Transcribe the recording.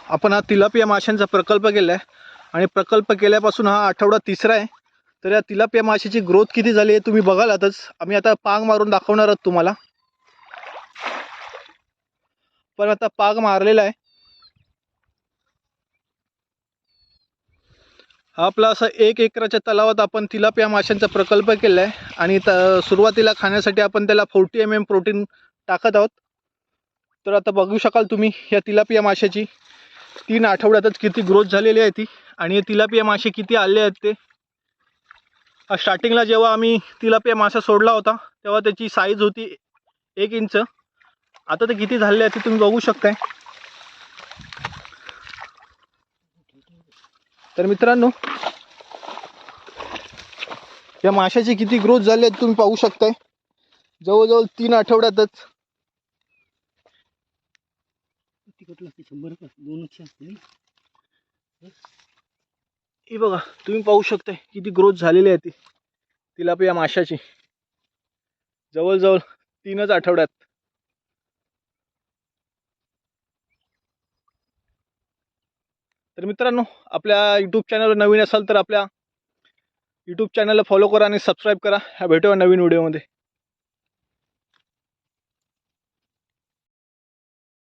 आपण हा तिलापिया माशांचा प्रकल्प केला आहे आणि प्रकल्प केल्यापासून हा आठवडा तिसरा आहे. तर या तिलापिया माशाची ग्रोथ किती झाली आहे तुम्ही बघाल आताच. आम्ही आता पाग मारून दाखवणार आहोत तुम्हाला. पण आता पाग मारलेला आहे. हा आपला असा 1 एकराच्या तलावात आपण तिलापिया माशांचा प्रकल्प केला आहे आणि सुरुवातीला खाण्यासाठी आपण त्याला 40 mm प्रोटीन टाकत आहोत. तर आता बघू शकाल तुम्ही या तिलापिया माशाची 3 आठवड्यातच किती ग्रोथ झालेली आहे ती. आणि हे तिलापिया मासे किती आले आहेत ते. स्टार्टिंगला जेव्हा आम्ही तिलापिया मासा सोडला होता तेव्हा त्याची साईज होती 1 इंच. आता ते किती झाले आहे ते तुम्ही बघू शकताय. तर मित्रांनो या माशाची किती ग्रोथ झाली आहे तुम्ही पाहू शकताय. जवळजवळ 3 आठवड्यातच. हे बघा तुम्ही पाहू शकताय किती ग्रोथ झालेली आहे ती तिलापिया माशाची जवळजवळ 3च आठवड्यात. तर मित्रांनो आपल्या यूट्यूब चॅनलवर नवीन असाल तर आपल्या यूट्यूब चॅनलला फॉलो करा आणि सबस्क्राईब करा. भेटूया नवीन व्हिडिओमध्ये.